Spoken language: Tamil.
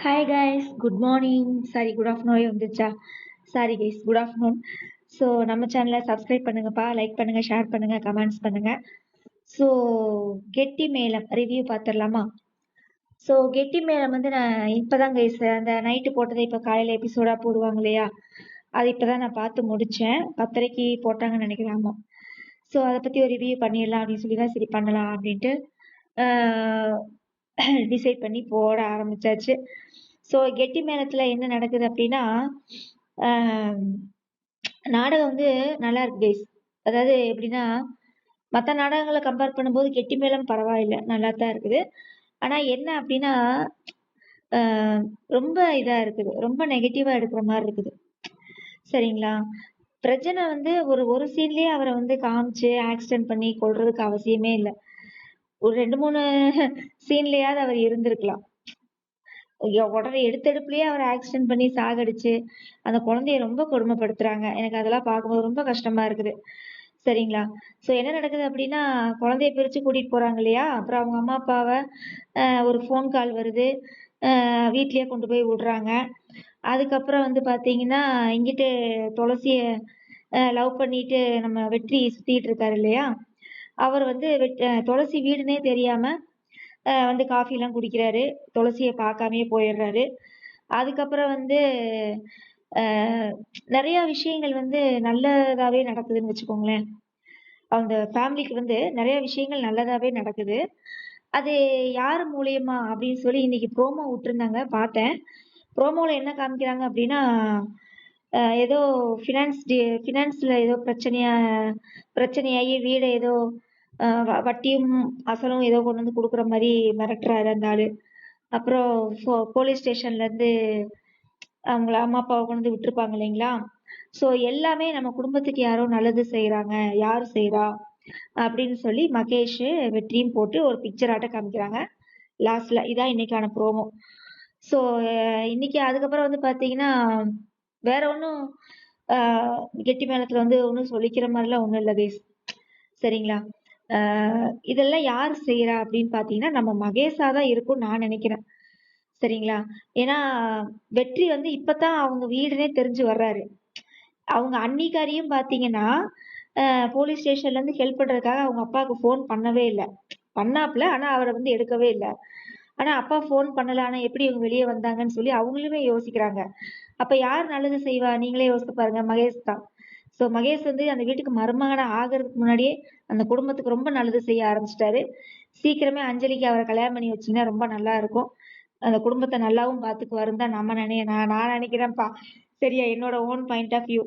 Hi guys, good morning. Sorry, good afternoon வந்துச்சா. Sorry guys, good afternoon. So நம்ம சேனலை சப்ஸ்கிரைப் பண்ணுங்கப்பா, லைக் பண்ணுங்க, ஷேர் பண்ணுங்க, கமெண்ட்ஸ் பண்ணுங்க. ஸோ கெட்டி மேளம் ரிவ்யூ பார்த்துடலாமா? ஸோ கெட்டி மேளம் வந்து நான் இப்போதான் கைஸ் அந்த நைட்டு போட்டதை இப்போ காலையில் எபிசோடாக போடுவாங்க இல்லையா, அது இப்போதான் நான் பார்த்து முடித்தேன். 10:30 போட்டாங்கன்னு நினைக்கலாமா. ஸோ அதை பற்றி ஒரு ரிவ்யூ பண்ணிடலாம் அப்படின்னு சொல்லி தான் சரி பண்ணலாம் அப்படின்ட்டு டிசைட் பண்ணி போட ஆரம்பிச்சாச்சு. ஸோ கெட்டி மேளத்தில் என்ன நடக்குது அப்படின்னா, நாடகம் வந்து நல்லா இருக்கு கைஸ். அதாவது எப்படின்னா, மற்ற நாடகங்களை கம்பேர் பண்ணும்போது கெட்டி மேளம் பரவாயில்லை, நல்லா தான் இருக்குது. ஆனால் என்ன அப்படின்னா, ரொம்ப இதாக இருக்குது, ரொம்ப நெகட்டிவாக எடுக்கிற மாதிரி இருக்குது. சரிங்களா? பிரச்சனை வந்து ஒரு ஒரு சீன்லேயே அவரை வந்து காமிச்சு ஆக்சிடென்ட் பண்ணி கொள்றதுக்கு அவசியமே இல்லை. ஒரு 2-3 சீன்லயாவது அவர் இருந்திருக்கலாம். உடனே எடுத்தெடுப்புலயே அவர் ஆக்சிடென்ட் பண்ணி சாகடிச்சு அந்த குழந்தைய ரொம்ப கொடுமைப்படுத்துறாங்க. எனக்கு அதெல்லாம் பார்க்கும்போது ரொம்ப கஷ்டமா இருக்குது. சரிங்களா? ஸோ என்ன நடக்குது அப்படின்னா, குழந்தைய பிரிச்சு கூட்டிட்டு போறாங்க இல்லையா? அப்புறம் அவங்க அம்மா அப்பாவை ஒரு ஃபோன் கால் வருது. வீட்லயே கொண்டு போய் விடுறாங்க. அதுக்கப்புறம் வந்து பார்த்தீங்கன்னா, இங்கிட்டு துளசிய லவ் பண்ணிட்டு நம்ம வெற்றி சுத்திட்டு இருக்காரு இல்லையா? அவர் வந்து துளசி வீடுனே தெரியாம வந்து காஃபிலாம் குடிக்கிறாரு. துளசிய பார்க்காமயே போயிடுறாரு. அதுக்கப்புறம் வந்து நெறைய விஷயங்கள் வந்து நல்லதாவே நடக்குதுன்னு வச்சுக்கோங்களேன். அந்த ஃபேமிலிக்கு வந்து நெறைய விஷயங்கள் நல்லதாவே நடக்குது. அது யார் மூலியமா அப்படின்னு சொல்லி இன்னைக்கு ப்ரோமோ விட்டுருந்தாங்க, பார்த்தேன். ப்ரோமோல என்ன காமிக்கிறாங்க அப்படின்னா, ஏதோ ஃபினான்ஸ்ல ஏதோ பிரச்சனையாகி வீட ஏதோ வட்டியும் அசலும் ஏதோ கொண்டு வந்து குடுக்குற மாரி மிரட்டுறாரு அந்த ஆளு. அப்புறம் போலீஸ் ஸ்டேஷன்லேருந்து அவங்கள அம்மா அப்பாவை கொண்டு வந்து விட்டுருப்பாங்க இல்லைங்களா? ஸோ எல்லாமே நம்ம குடும்பத்துக்கு யாரோ நல்லது செய்கிறாங்க, யார் செய்கிறா அப்படின்னு சொல்லி மகேஷ் வெற்றியும் போட்டு ஒரு பிக்சர் ஆட்ட காமிக்கிறாங்க லாஸ்ட்ல. இதான் இன்னைக்கான ப்ரோமோ. ஸோ இன்னைக்கு அதுக்கப்புறம் வந்து பார்த்தீங்கன்னா, வேற ஒன்றும் கெட்டி மேளத்தில் வந்து ஒன்றும் சொல்லிக்கிற மாதிரிலாம் ஒன்றும் இல்லை கைஸ். சரிங்களா? இதெல்லாம் யார் செய்கிறா அப்படின்னு பார்த்தீங்கன்னா, நம்ம மகேஷா தான் இருக்கும்னு நான் நினைக்கிறேன். சரிங்களா? ஏன்னா வெற்றி வந்து இப்பதான் அவங்க வீடுனே தெரிஞ்சு வர்றாரு. அவங்க அண்ணிக்காரியும் பார்த்தீங்கன்னா, போலீஸ் ஸ்டேஷன்லேருந்து ஹெல்ப் பண்றதுக்காக அவங்க அப்பாவுக்கு ஃபோன் பண்ணவே இல்ல. பண்ணாப்ல, ஆனா அவர வந்து எடுக்கவே இல்ல. ஆனா அப்பா ஃபோன் பண்ணல, ஆனா எப்படி இவங்க வெளிய வந்தாங்கன்னு சொல்லி அவங்களுமே யோசிக்கிறாங்க. அப்ப யார் நல்லது செய்வா? நீங்களே யோசிச்சு பாருங்க. மகேஷ் தான். ஸோ மகேஷ் வந்து அந்த வீட்டுக்கு மருமகனா ஆகுறதுக்கு முன்னாடியே அந்த குடும்பத்துக்கு ரொம்ப நல்லது செய்ய ஆரம்பிச்சுட்டாரு. சீக்கிரமே அஞ்சலிக்கு அவரை கல்யாணம் பண்ணி வச்சீங்கன்னா ரொம்ப நல்லா இருக்கும். அந்த குடும்பத்தை நல்லாவும் பார்த்துக்குவாருன்னு தான் நான் நினைக்கிறேன்ப்பா. சரியா? என்னோட ஓன் பாயிண்ட் ஆஃப் வியூ.